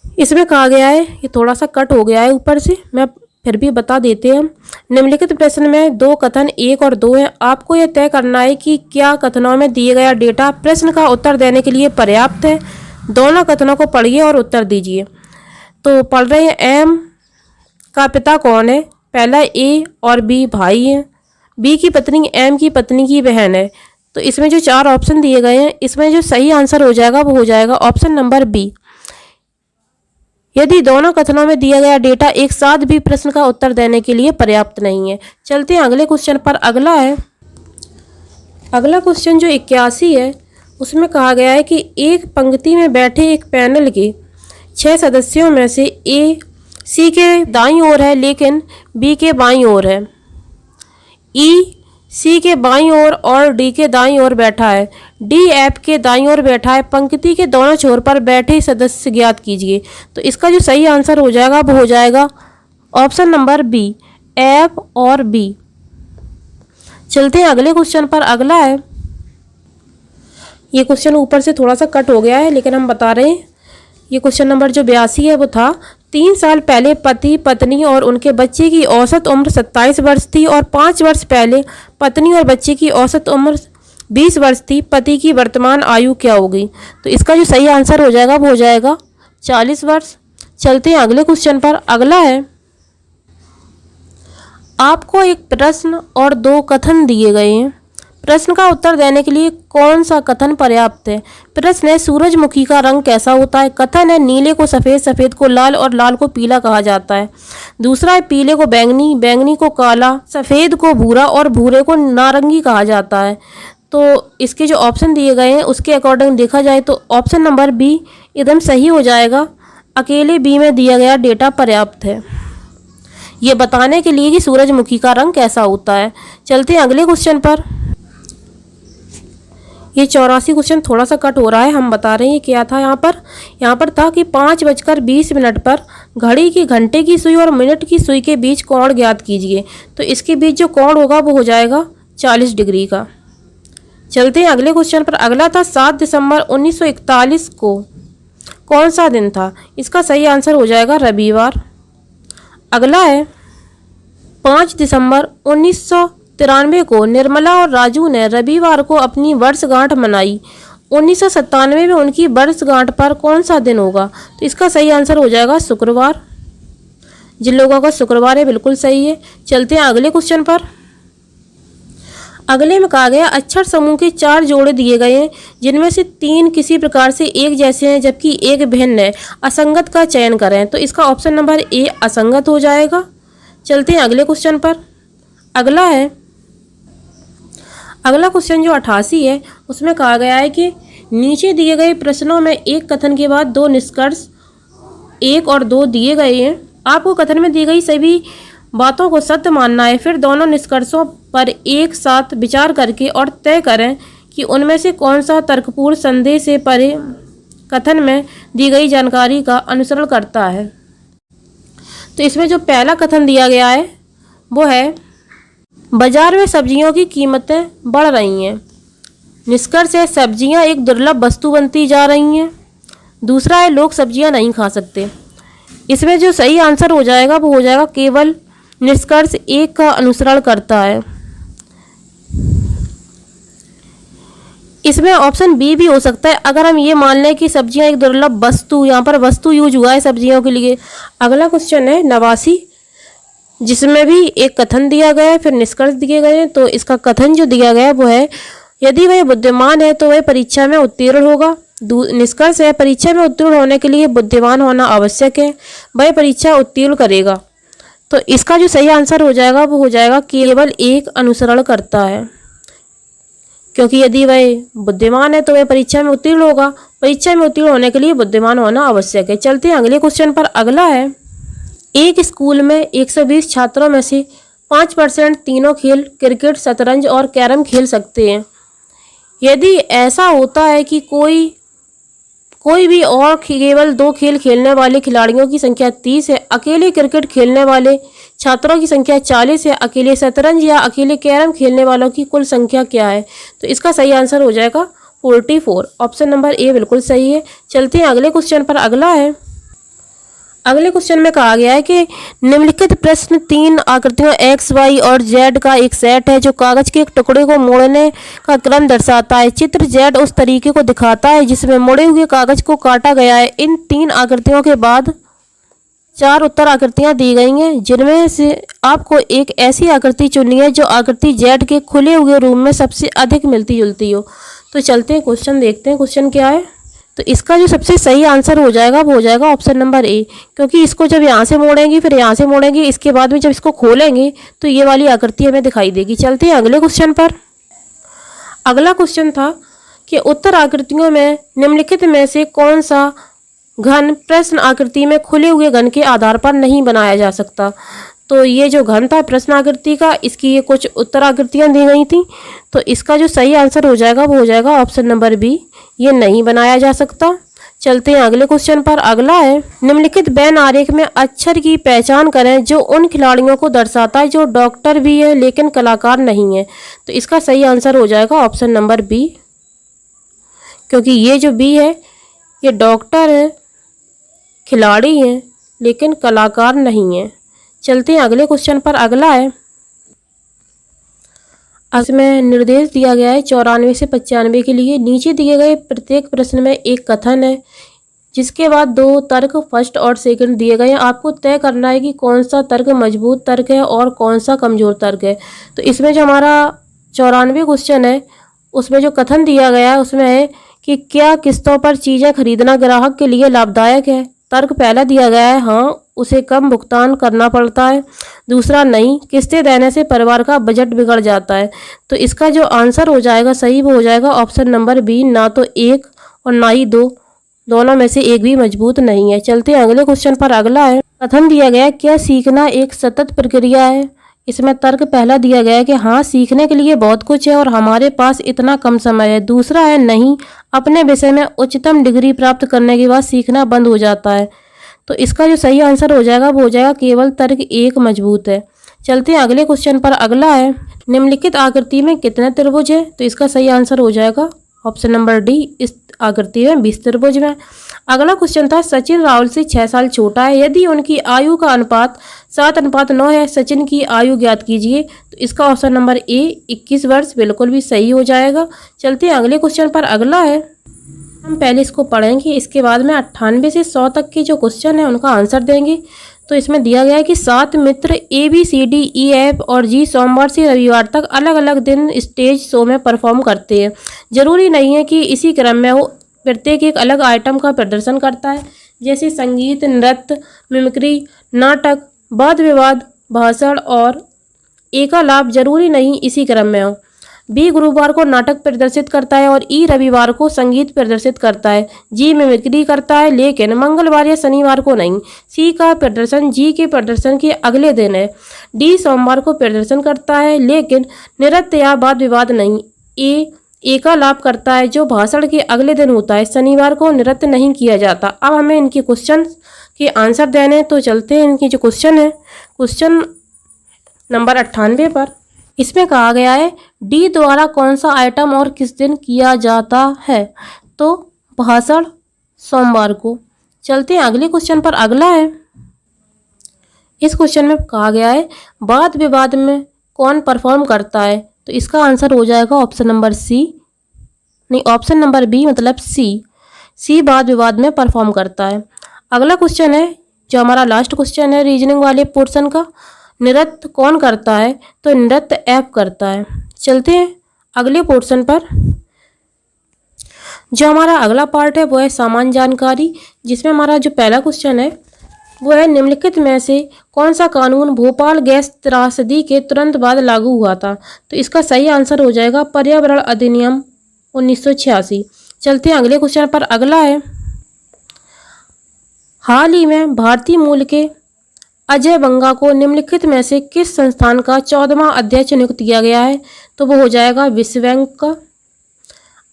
इसमें कहा गया है, ये थोड़ा सा कट हो गया है ऊपर से, मैं फिर भी बता देते हैं। निम्नलिखित प्रश्न में दो कथन 1 और 2 हैं। आपको यह तय करना है कि क्या कथनों में दिए गया डेटा प्रश्न का उत्तर देने के लिए पर्याप्त है। दोनों कथनों को पढ़िए और उत्तर दीजिए। तो पढ़ रहे हैं, एम का पिता कौन है? पहला ए और बी भाई हैं। बी की पत्नी एम की पत्नी की बहन है। तो इसमें जो 4 ऑप्शन दिए गए हैं, इसमें जो सही आंसर हो जाएगा वो हो जाएगा ऑप्शन नंबर बी। यदि दोनों कथनों में दिया गया डेटा एक साथ भी प्रश्न का उत्तर देने के लिए पर्याप्त नहीं है। चलते हैं अगले क्वेश्चन पर। अगला क्वेश्चन जो 81 है, उसमें कहा गया है कि एक पंक्ति में बैठे एक पैनल के 6 सदस्यों में से ए सी के दाईं ओर है लेकिन बी के बाईं ओर है। ई सी के बाईं ओर और डी के दाईं ओर बैठा है। डी एफ के दाईं ओर बैठा है। पंक्ति के दोनों छोर पर बैठे सदस्य ज्ञात कीजिए। तो इसका जो सही आंसर हो जाएगा वो हो जाएगा ऑप्शन नंबर बी, एफ और बी। चलते हैं अगले क्वेश्चन पर। अगला है, ये क्वेश्चन ऊपर से थोड़ा सा कट हो गया है लेकिन हम बता रहे हैं। ये क्वेश्चन नंबर जो 82 है वो था, 3 साल पहले पति पत्नी और उनके बच्चे की औसत उम्र 27 वर्ष थी और 5 वर्ष पहले पत्नी और बच्चे की औसत उम्र 20 वर्ष थी। पति की वर्तमान आयु क्या होगी? तो इसका जो सही आंसर हो जाएगा वो हो जाएगा 40 वर्ष। चलते हैं अगले क्वेश्चन पर। अगला है, आपको एक प्रश्न और 2 कथन दिए गए हैं। प्रश्न का उत्तर देने के लिए कौन सा कथन पर्याप्त है? प्रश्न है, सूरजमुखी का रंग कैसा होता है? कथन है, नीले को सफ़ेद, सफ़ेद को लाल और लाल को पीला कहा जाता है। दूसरा है, पीले को बैंगनी, बैंगनी को काला, सफ़ेद को भूरा और भूरे को नारंगी कहा जाता है। तो इसके जो ऑप्शन दिए गए हैं उसके अकॉर्डिंग देखा जाए तो ऑप्शन नंबर बी एकदम सही हो जाएगा। अकेले बी में दिया गया डेटा पर्याप्त है ये बताने के लिए कि सूरजमुखी का रंग कैसा होता है। चलते हैं अगले क्वेश्चन पर। ये 84 क्वेश्चन थोड़ा सा कट हो रहा है, हम बता रहे हैं क्या था यहाँ पर था कि 5:20 पर घड़ी की घंटे की सुई और मिनट की सुई के बीच कोण ज्ञात कीजिए। तो इसके बीच जो कोण होगा वो हो जाएगा 40 डिग्री का। चलते हैं अगले क्वेश्चन पर। अगला था, 7 दिसंबर 1941 को कौन सा दिन था? इसका सही आंसर हो जाएगा रविवार। अगला है, 5 दिसंबर 1993 को निर्मला और राजू ने रविवार को अपनी वर्षगांठ मनाई। 1997 में उनकी वर्षगांठ पर कौन सा दिन होगा? तो इसका सही आंसर हो जाएगा शुक्रवार। जिन लोगों का शुक्रवार है बिल्कुल सही है। चलते हैं अगले क्वेश्चन पर। अगले में कहा गया, अक्षर समूह के 4 जोड़े दिए गए हैं जिनमें से 3 किसी प्रकार से एक जैसे हैं जबकि एक भिन्न है। असंगत का चयन करें। तो इसका ऑप्शन नंबर ए असंगत हो जाएगा। चलते हैं अगले क्वेश्चन पर। अगला है, अगला क्वेश्चन जो 88 है उसमें कहा गया है कि नीचे दिए गए प्रश्नों में एक कथन के बाद 2 निष्कर्ष 1 और 2 दिए गए हैं। आपको कथन में दी गई सभी बातों को सत्य मानना है। फिर दोनों निष्कर्षों पर एक साथ विचार करके और तय करें कि उनमें से कौन सा तर्कपूर्ण संदेह से परे कथन में दी गई जानकारी का अनुसरण करता है। तो इसमें जो पहला कथन दिया गया है वो है, बाजार में सब्जियों की कीमतें बढ़ रही हैं। निष्कर्ष है, सब्जियां एक दुर्लभ वस्तु बनती जा रही हैं। दूसरा है, लोग सब्जियां नहीं खा सकते। इसमें जो सही आंसर हो जाएगा वो हो जाएगा केवल निष्कर्ष 1 का अनुसरण करता है। इसमें ऑप्शन बी भी हो सकता है अगर हम ये मान लें कि सब्जियां एक दुर्लभ वस्तु, यहाँ पर वस्तु यूज हुआ है सब्जियों के लिए। अगला क्वेश्चन है 89, जिसमें भी एक कथन दिया गया है फिर निष्कर्ष दिए गए हैं। तो इसका कथन जो दिया गया है वो है, यदि वह बुद्धिमान है तो वह परीक्षा में उत्तीर्ण होगा। निष्कर्ष है, परीक्षा में उत्तीर्ण होने के लिए बुद्धिमान होना आवश्यक है, वह परीक्षा उत्तीर्ण करेगा। तो इसका जो सही आंसर हो जाएगा वो हो जाएगा केवल 1 अनुसरण करता है, क्योंकि यदि वह बुद्धिमान है तो वह परीक्षा में उत्तीर्ण होगा। परीक्षा में उत्तीर्ण होने के लिए बुद्धिमान होना आवश्यक है। चलते हैं अगले क्वेश्चन पर। अगला है, एक स्कूल में 120 छात्रों में से 5% तीनों खेल क्रिकेट, शतरंज और कैरम खेल सकते हैं। यदि ऐसा होता है कि कोई भी और केवल 2 खेल खेलने वाले खिलाड़ियों की संख्या 30 है, अकेले क्रिकेट खेलने वाले छात्रों की संख्या 40 है, अकेले शतरंज या अकेले कैरम खेलने वालों की कुल संख्या क्या है? तो इसका सही आंसर हो जाएगा 44। ऑप्शन नंबर ए बिल्कुल सही है। चलते हैं अगले क्वेश्चन पर। अगला है, अगले क्वेश्चन में कहा गया है कि निम्नलिखित प्रश्न तीन आकृतियों एक्स वाई और जेड का एक सेट है जो कागज के एक टुकड़े को मोड़ने का क्रम दर्शाता है। चित्र जेड उस तरीके को दिखाता है जिसमें मुड़े हुए कागज को काटा गया है। इन तीन आकृतियों के बाद चार उत्तर आकृतियां दी गई हैं जिनमें से आपको एक ऐसी आकृति चुननी है जो आकृति जेड के खुले हुए रूप में सबसे अधिक मिलती जुलती हो। तो चलते हैं क्वेश्चन देखते हैं क्वेश्चन क्या है। तो इसका जो सबसे सही आंसर हो जाएगा वो हो जाएगा ऑप्शन नंबर ए, क्योंकि इसको जब यहाँ से मोड़ेंगे फिर यहाँ से मोड़ेंगे, इसके बाद में जब इसको खोलेंगे तो ये वाली आकृति हमें दिखाई देगी। चलते हैं अगले क्वेश्चन पर। अगला क्वेश्चन था कि उत्तर आकृतियों में निम्नलिखित में से कौन सा घन प्रश्न आकृति में खुले हुए घन के आधार पर नहीं बनाया जा सकता। तो ये जो घन था प्रश्न आकृति का, इसकी ये कुछ उत्तर आकृतियां दी गई थी। तो इसका जो सही आंसर हो जाएगा वो हो जाएगा ऑप्शन नंबर बी, ये नहीं बनाया जा सकता। चलते हैं अगले क्वेश्चन पर। अगला है निम्नलिखित वेन आरेख में अक्षर की पहचान करें जो उन खिलाड़ियों को दर्शाता है जो डॉक्टर भी है लेकिन कलाकार नहीं है। तो इसका सही आंसर हो जाएगा ऑप्शन नंबर बी, क्योंकि ये जो बी है ये डॉक्टर है, खिलाड़ी हैं लेकिन कलाकार नहीं है। चलते हैं अगले क्वेश्चन पर। अगला है इसमें निर्देश दिया गया है 94 से 95 के लिए। नीचे दिए गए प्रत्येक प्रश्न में एक कथन है जिसके बाद दो तर्क फर्स्ट और सेकंड दिए गए हैं। आपको तय करना है कि कौन सा तर्क मजबूत तर्क है और कौन सा कमजोर तर्क है। तो इसमें जो हमारा 94 क्वेश्चन है उसमें जो कथन दिया गया है उसमें है कि क्या किस्तों पर चीज़ें खरीदना ग्राहक के लिए लाभदायक है। तर्क पहला दिया गया है हाँ, उसे कम भुगतान करना पड़ता है। दूसरा नहीं, किस्तें देने से परिवार का बजट बिगड़ जाता है। तो इसका जो आंसर हो जाएगा सही वो हो जाएगा ऑप्शन नंबर बी, ना तो एक और ना ही दो, दोनों में से एक भी मजबूत नहीं है। चलते हैं अगले क्वेश्चन पर। अगला है कथन दिया गया है क्या सीखना एक सतत प्रक्रिया है। इसमें तर्क पहला दिया गया है कि हाँ, सीखने के लिए बहुत कुछ है और हमारे पास इतना कम समय है। दूसरा है नहीं, अपने विषय में उच्चतम डिग्री प्राप्त करने के बाद सीखना बंद हो जाता है। तो इसका जो सही आंसर हो जाएगा वो हो जाएगा केवल तर्क एक मजबूत है। चलते हैं अगले क्वेश्चन पर। अगला है निम्नलिखित आकृति में कितने त्रिभुज है। तो इसका सही आंसर हो जाएगा ऑप्शन नंबर डी, इस आकृति में 20 त्रिभुज में। अगला क्वेश्चन था सचिन राहुल से 6 साल छोटा है, यदि उनकी आयु का अनुपात 7:9 है, सचिन की आयु ज्ञात कीजिए। तो इसका ऑप्शन नंबर ए 21 वर्ष बिल्कुल भी सही हो जाएगा। चलते हैं अगले क्वेश्चन पर। अगला है हम पहले इसको पढ़ेंगे, इसके बाद में 98 से 100 तक के जो क्वेश्चन है उनका आंसर देंगे। तो इसमें दिया गया है कि 7 मित्र ABCDEF और G सोमवार से रविवार तक अलग अलग दिन स्टेज शो में परफॉर्म करते हैं। जरूरी नहीं है कि इसी क्रम में हो, प्रत्येक एक अलग आइटम का प्रदर्शन करता है, जैसे संगीत, नृत्य, मिमिक्री, नाटक, वाद विवाद, भाषण और एकालाप। जरूरी नहीं इसी क्रम में हो। बी गुरुवार को नाटक प्रदर्शित करता है और ई रविवार को संगीत प्रदर्शित करता है। जी मिमिक्री करता है लेकिन मंगलवार या शनिवार को नहीं। सी का प्रदर्शन जी के प्रदर्शन के अगले दिन है। डी सोमवार को प्रदर्शन करता है लेकिन नृत्य या वाद विवाद नहीं। ए एकालाप करता है जो भाषण के अगले दिन होता है। शनिवार को नृत्य नहीं किया जाता। अब हमें इनके क्वेश्चन के आंसर देने, तो चलते हैं इनकी जो क्वेश्चन है क्वेश्चन नंबर 98 पर। इसमें कहा गया है डी द्वारा कौन सा आइटम और किस दिन किया जाता है। तो भाषण सोमवार को। चलते हैं अगले क्वेश्चन पर। अगला है इस क्वेश्चन में कहा गया है वाद विवाद में कौन परफॉर्म करता है। तो इसका आंसर हो जाएगा ऑप्शन नंबर सी, नहीं ऑप्शन नंबर बी मतलब सी वाद विवाद में परफॉर्म करता है। अगला क्वेश्चन है जो हमारा लास्ट क्वेश्चन है रीजनिंग वाले पोर्शन का, नृत्य कौन करता है। तो नृत्य ऐप करता है। चलते हैं अगले पोर्शन पर। जो हमारा अगला पार्ट है वो है सामान्य जानकारी, जिसमें हमारा जो पहला क्वेश्चन है वो है निम्नलिखित में से कौन सा कानून भोपाल गैस त्रासदी के तुरंत बाद लागू हुआ था। तो इसका सही आंसर हो जाएगा पर्यावरण अधिनियम 1986। चलते हैं अगले क्वेश्चन पर। अगला है हाल ही में भारतीय मूल के अजय बंगा को निम्नलिखित में से किस संस्थान का 14वां अध्यक्ष नियुक्त किया गया है। तो वो हो जाएगा विश्व बैंक का।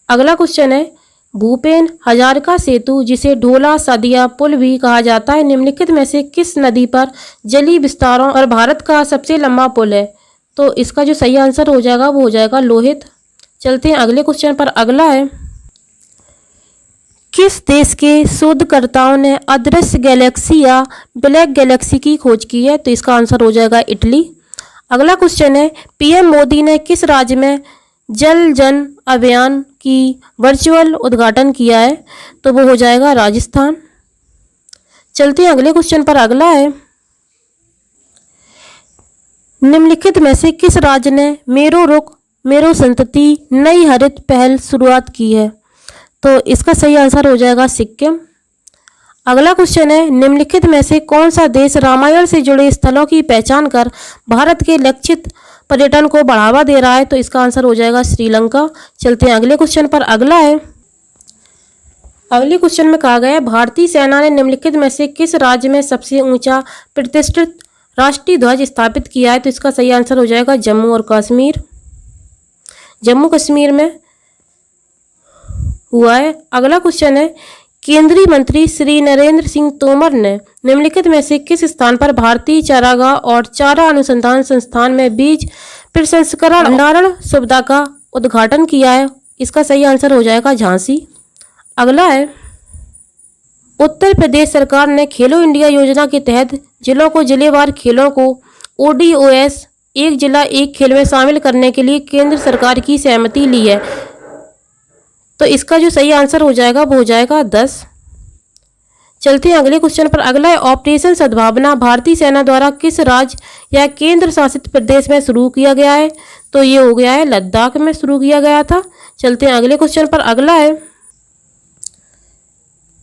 अगला क्वेश्चन है भूपेन हजारिका सेतु, जिसे ढोला सदिया पुल भी कहा जाता है, निम्नलिखित में से किस नदी पर जलीय विस्तारों और भारत का सबसे लंबा पुल है। तो इसका जो सही आंसर हो जाएगा वो हो जाएगा लोहित। चलते हैं अगले क्वेश्चन पर। अगला है किस देश के शोधकर्ताओं ने अदृश्य गैलेक्सी या ब्लैक गैलेक्सी की खोज की है? तो इसका आंसर हो जाएगा इटली। अगला क्वेश्चन है, पीएम मोदी ने किस राज्य में जल जन अभियान की वर्चुअल उद्घाटन किया है? तो वो हो जाएगा राजस्थान। चलते हैं अगले क्वेश्चन पर। अगला है, निम्नलिखित में से किस राज्य ने मेरो रुख मेरो संतति नई हरित पहल शुरुआत की है? तो इसका सही आंसर हो जाएगा सिक्किम। अगला क्वेश्चन है, निम्नलिखित में से कौन सा देश रामायण से जुड़े स्थलों की पहचान कर भारत के लक्षित पर्यटन को बढ़ावा दे रहा है? तो इसका आंसर हो जाएगा श्रीलंका। चलते हैं अगले क्वेश्चन पर। अगला है, अगले क्वेश्चन में कहा गया है, भारतीय सेना ने निम्नलिखित में से किस राज्य में सबसे ऊंचा प्रतिष्ठित राष्ट्रीय ध्वज स्थापित किया है? तो इसका सही आंसर हो जाएगा जम्मू और कश्मीर। जम्मू कश्मीर में हुआ है। अगला क्वेश्चन है, केंद्रीय मंत्री श्री नरेंद्र सिंह तोमर ने निम्नलिखित में से किस स्थान पर भारतीय चारागाह और चारा अनुसंधान संस्थान में बीज प्रसंस्करण भंडारण सुविधा का उद्घाटन किया है? इसका सही आंसर हो जाएगा झांसी। अगला है, उत्तर प्रदेश सरकार ने खेलो इंडिया योजना के तहत जिलों को जिलेवार खेलों को ODOS एक जिला एक खेल में शामिल करने के लिए केंद्र सरकार की सहमति ली है। तो इसका जो सही आंसर हो जाएगा वो हो जाएगा 10। चलते हैं अगले क्वेश्चन पर। अगला है, ऑपरेशन सद्भावना भारतीय सेना द्वारा किस राज्य या केंद्र शासित प्रदेश में शुरू किया गया है? तो ये हो गया है लद्दाख में शुरू किया गया था। चलते हैं अगले क्वेश्चन पर। अगला है,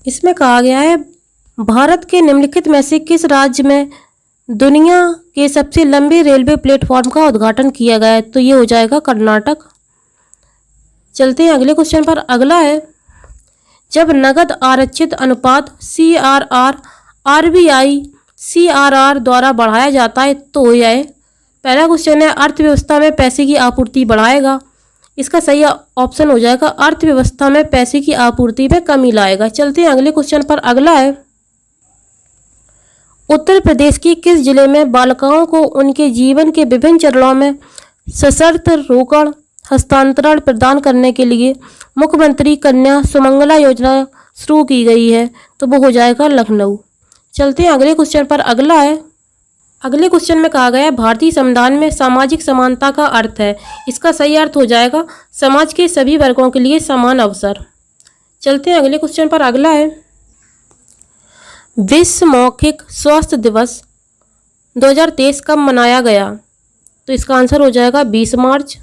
इसमें कहा गया है, भारत के निम्नलिखित में से किस राज्य में दुनिया के सबसे लंबे रेलवे प्लेटफॉर्म का उद्घाटन किया गया है? तो ये हो जाएगा कर्नाटक। चलते हैं अगले क्वेश्चन पर। अगला है, जब नगद आरक्षित अनुपात CRR RBI CRR द्वारा बढ़ाया जाता है तो हो जाए। पहला क्वेश्चन है, अर्थव्यवस्था में पैसे की आपूर्ति बढ़ाएगा? इसका सही ऑप्शन हो जाएगा अर्थव्यवस्था में पैसे की आपूर्ति में कमी लाएगा। चलते हैं अगले क्वेश्चन पर। अगला है, उत्तर प्रदेश की किस जिले में बालिकाओं को उनके जीवन के विभिन्न चरणों में सशर्त रोकड़ हस्तांतरण प्रदान करने के लिए मुख्यमंत्री कन्या सुमंगला योजना शुरू की गई है? तो वो हो जाएगा लखनऊ। चलते हैं अगले क्वेश्चन पर। अगला है, अगले क्वेश्चन में कहा गया है, भारतीय संविधान में सामाजिक समानता का अर्थ है? इसका सही अर्थ हो जाएगा समाज के सभी वर्गों के लिए समान अवसर। चलते हैं अगले क्वेश्चन पर। अगला है, विश्व मौखिक स्वास्थ्य दिवस 2023 कब मनाया गया? तो इसका आंसर हो जाएगा 20 मार्च।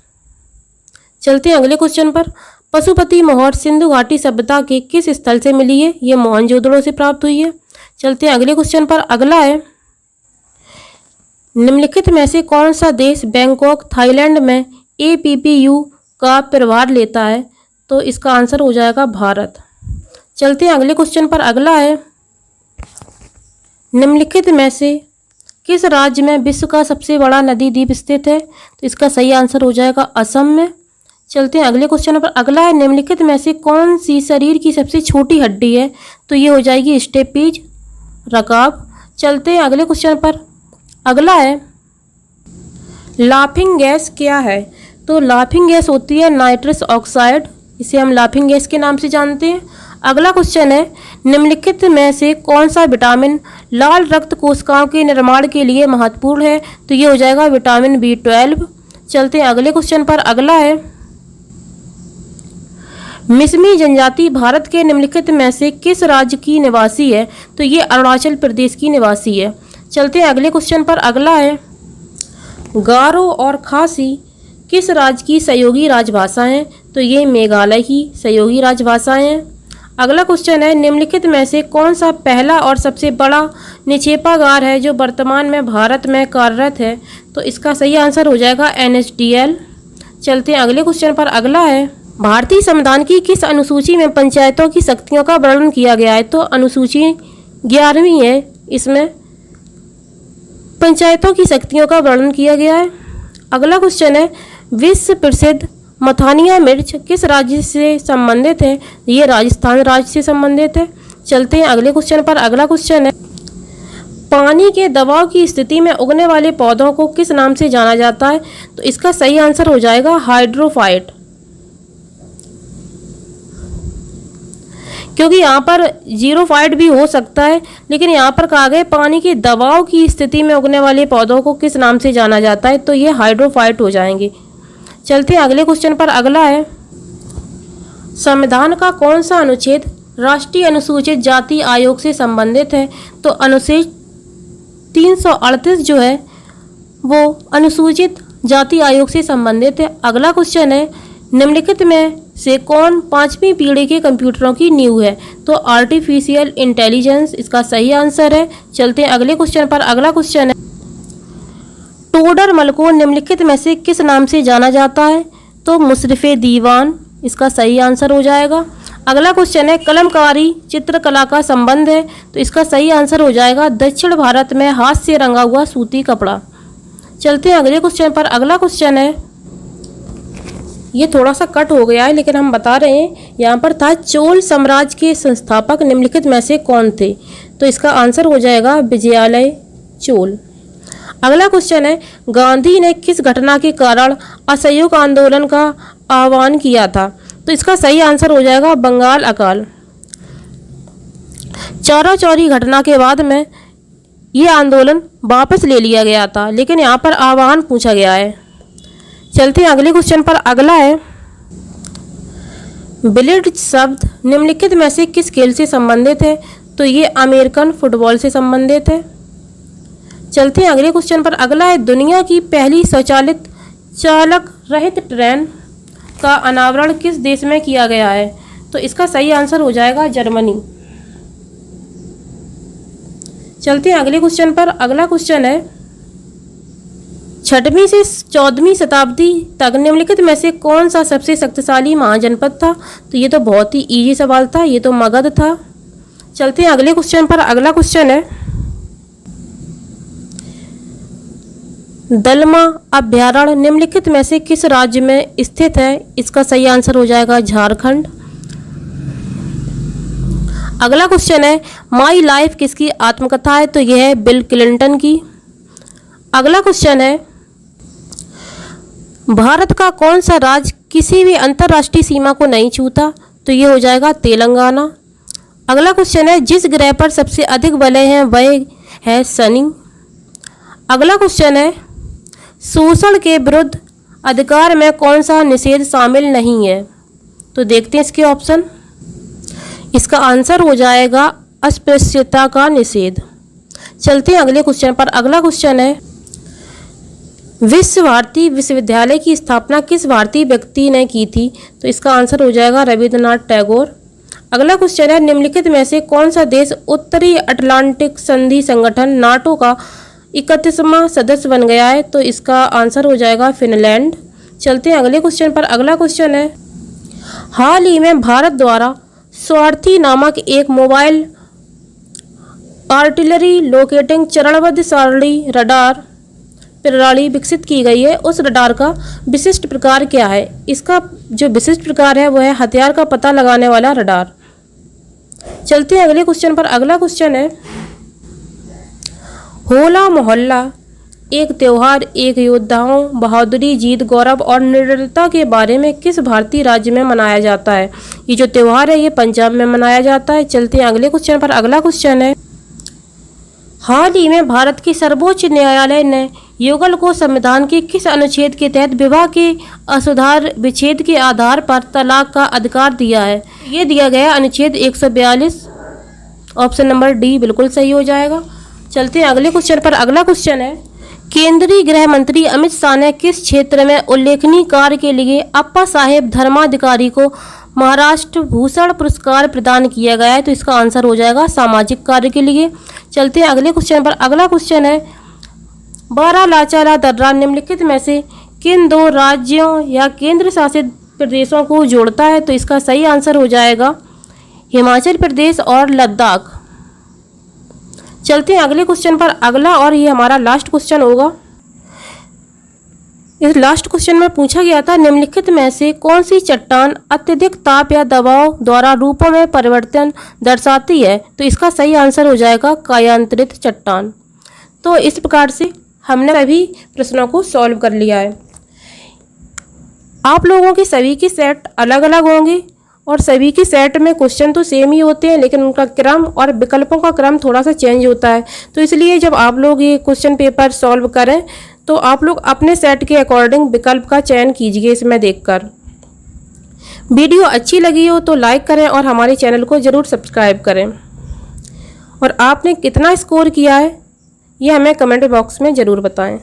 चलते हैं अगले क्वेश्चन पर। पशुपति मोहर सिंधु घाटी सभ्यता के किस स्थल से मिली है? ये मोहनजोदड़ो से प्राप्त हुई है। चलते हैं अगले क्वेश्चन पर। अगला है, निम्नलिखित में से कौन सा देश बैंकॉक थाईलैंड में APPU का प्रभार लेता है? तो इसका आंसर हो जाएगा भारत। चलते हैं अगले क्वेश्चन पर। अगला है, निम्नलिखित में से किस राज्य में विश्व का सबसे बड़ा नदी द्वीप स्थित है? तो इसका सही आंसर हो जाएगा असम में। चलते हैं अगले क्वेश्चन पर। अगला है, निम्नलिखित में से कौन सी शरीर की सबसे छोटी हड्डी है? तो ये हो जाएगी स्टेपीज रकाब। चलते हैं अगले क्वेश्चन पर। अगला है, लाफिंग गैस क्या है? तो लाफिंग गैस होती है नाइट्रस ऑक्साइड, इसे हम लाफिंग गैस के नाम से जानते हैं। अगला क्वेश्चन है, निम्नलिखित में से कौन सा विटामिन लाल रक्त कोशिकाओं के निर्माण के लिए महत्वपूर्ण है? तो ये हो जाएगा विटामिन B12। चलते हैं अगले क्वेश्चन पर। अगला है, मिसमी जनजाति भारत के निम्नलिखित में से किस राज्य की निवासी है? तो ये अरुणाचल प्रदेश की निवासी है। चलते हैं अगले क्वेश्चन पर। अगला है, गारो और खासी किस राज्य की सहयोगी राजभाषा हैं? तो ये मेघालय की सहयोगी राजभाषाएं हैं। अगला क्वेश्चन है, निम्नलिखित में से कौन सा पहला और सबसे बड़ा निक्षेपागार है जो वर्तमान में भारत में कार्यरत है? तो इसका सही आंसर हो जाएगा NSDL। चलते हैं अगले क्वेश्चन पर। अगला है, भारतीय संविधान की किस अनुसूची में पंचायतों की शक्तियों का वर्णन किया गया है? तो अनुसूची 11वीं है, इसमें पंचायतों की शक्तियों का वर्णन किया गया है। अगला क्वेश्चन है, विश्व प्रसिद्ध मथानिया मिर्च किस राज्य से संबंधित है? ये राजस्थान राज्य से संबंधित है। चलते हैं अगले क्वेश्चन पर। अगला क्वेश्चन है, पानी के दबाव की स्थिति में उगने वाले पौधों को किस नाम से जाना जाता है? तो इसका सही आंसर हो जाएगा हाइड्रोफाइट। क्योंकि यहाँ पर जीरोफाइट भी हो सकता है, लेकिन यहाँ पर कहा गया पानी के दबाव की स्थिति में उगने वाले पौधों को किस नाम से जाना जाता है, तो ये हाइड्रोफाइट हो जाएंगे। चलते हैं अगले क्वेश्चन पर। अगला है, संविधान का कौन सा अनुच्छेद राष्ट्रीय अनुसूचित जाति आयोग से संबंधित है, तो अनुच्छेद 338 जो है वो अनुसूचित जाति आयोग से संबंधित है। अगला क्वेश्चन है, निम्नलिखित में से कौन 5वीं पीढ़ी के कंप्यूटरों की नींव है, तो आर्टिफिशियल इंटेलिजेंस इसका सही आंसर है। चलते हैं अगले क्वेश्चन पर। अगला क्वेश्चन है, टोडरमल को निम्नलिखित में से किस नाम से जाना जाता है, तो मुशर्रफ दीवान इसका सही आंसर हो जाएगा। अगला क्वेश्चन है, कलमकारी चित्रकला का संबंध है, तो इसका सही आंसर हो जाएगा दक्षिण भारत में हाथ से रंगा हुआ सूती कपड़ा। चलते हैं अगले क्वेश्चन पर। अगला क्वेश्चन है, ये थोड़ा सा कट हो गया है लेकिन हम बता रहे हैं, यहाँ पर था चोल साम्राज्य के संस्थापक निम्नलिखित में से कौन थे, तो इसका आंसर हो जाएगा विजयालय चोल। अगला क्वेश्चन है, गांधी ने किस घटना के कारण असहयोग आंदोलन का आह्वान किया था, तो इसका सही आंसर हो जाएगा बंगाल अकाल। चारा चौरी घटना के बाद में ये आंदोलन वापस ले लिया गया था, लेकिन यहाँ पर आह्वान पूछा गया है। चलते हैं अगले क्वेश्चन पर। अगला है, बिलियर्ड्स शब्द निम्नलिखित में से किस खेल से संबंधित है, तो ये अमेरिकन फुटबॉल से संबंधित है। चलते हैं अगले क्वेश्चन पर। अगला है, दुनिया की पहली स्वचालित चालक रहित ट्रेन का अनावरण किस देश में किया गया है, तो इसका सही आंसर हो जाएगा जर्मनी। चलते हैं अगले क्वेश्चन पर। अगला क्वेश्चन है, 6वीं से 14वीं शताब्दी तक निम्नलिखित में से कौन सा सबसे शक्तिशाली महाजनपद था, तो ये तो बहुत ही इजी सवाल था, ये तो मगध था। चलते हैं अगले क्वेश्चन पर। अगला क्वेश्चन है, दलमा अभ्यारण्य निम्नलिखित में से किस राज्य में स्थित है, इसका सही आंसर हो जाएगा झारखंड। अगला क्वेश्चन है, माई लाइफ किसकी आत्मकथा है, तो यह है बिल क्लिंटन की। अगला क्वेश्चन है, भारत का कौन सा राज्य किसी भी अंतर्राष्ट्रीय सीमा को नहीं छूता, तो ये हो जाएगा तेलंगाना। अगला क्वेश्चन है, जिस ग्रह पर सबसे अधिक वलय हैं वह है शनि। अगला क्वेश्चन है, शोषण के विरुद्ध अधिकार में कौन सा निषेध शामिल नहीं है, तो देखते हैं इसके ऑप्शन। इसका आंसर हो जाएगा अस्पृश्यता का निषेध। चलते हैं अगले क्वेश्चन पर। अगला क्वेश्चन है, विश्व भारती विश्वविद्यालय की स्थापना किस भारतीय व्यक्ति ने की थी, तो इसका आंसर हो जाएगा रविंद्रनाथ टैगोर। अगला क्वेश्चन है, निम्नलिखित में से कौन सा देश उत्तरी अटलांटिक संधि संगठन नाटो का 31वां सदस्य बन गया है, तो इसका आंसर हो जाएगा फिनलैंड। चलते हैं अगले क्वेश्चन पर। अगला क्वेश्चन है, हाल ही में भारत द्वारा स्वार्थी नामक एक मोबाइल आर्टिलरी लोकेटिंग चरणबद्ध सारणी रडार प्रणाली विकसित की गई है, उस रडार का विशिष्ट प्रकार क्या है, इसका जो विशिष्ट प्रकार है वह है हथियार का पता लगाने वाला रडार। चलते हैं अगले क्वेश्चन पर। अगला क्वेश्चन है, होला मोहल्ला एक त्योहार एक योद्धाओं बहादुरी जीत गौरव और निडरता के बारे में किस भारतीय राज्य में मनाया जाता है, ये जो त्योहार है ये पंजाब में मनाया जाता है। चलते हैं अगले क्वेश्चन पर। अगला क्वेश्चन है, हाल ही में भारत के सर्वोच्च न्यायालय ने युगल को संविधान के किस अनुच्छेद के तहत विवाह के असुधार विच्छेद के आधार पर तलाक का अधिकार दिया है, ये दिया गया अनुच्छेद 142। ऑप्शन नंबर डी बिल्कुल सही हो जाएगा। चलते हैं अगले क्वेश्चन पर। अगला क्वेश्चन है, केंद्रीय गृह मंत्री अमित शाह ने किस क्षेत्र में उल्लेखनीय कार्य के लिए अप्पा साहेब धर्माधिकारी को महाराष्ट्र भूषण पुरस्कार प्रदान किया गया है, तो इसका आंसर हो जाएगा सामाजिक कार्य के लिए। चलते हैं अगले क्वेश्चन पर। अगला क्वेश्चन है, बारालाचारा दर्रा निम्नलिखित में से किन दो राज्यों या केंद्र शासित प्रदेशों को जोड़ता है, तो इसका सही आंसर हो जाएगा हिमाचल प्रदेश और लद्दाख। चलते हैं अगले क्वेश्चन पर। अगला और ये हमारा लास्ट क्वेश्चन होगा। इस लास्ट क्वेश्चन में पूछा गया था, निम्नलिखित में से कौन सी चट्टान अत्यधिक ताप या दबाव द्वारा रूपों में परिवर्तन दर्शाती है, तो इसका सही आंसर हो जाएगा कायांतरित चट्टान। तो इस प्रकार से हमने सभी प्रश्नों को सॉल्व कर लिया है। आप लोगों के सभी के सेट अलग अलग होंगे और सभी की सेट में क्वेश्चन तो सेम ही होते हैं, लेकिन उनका क्रम और विकल्पों का क्रम थोड़ा सा चेंज होता है। तो इसलिए जब आप लोग ये क्वेश्चन पेपर सॉल्व करें तो आप लोग अपने सेट के अकॉर्डिंग विकल्प का चयन कीजिए इसमें देखकर। वीडियो अच्छी लगी हो तो लाइक करें और हमारे चैनल को ज़रूर सब्सक्राइब करें। और आपने कितना स्कोर किया है ये हमें कमेंट बॉक्स में ज़रूर बताएं।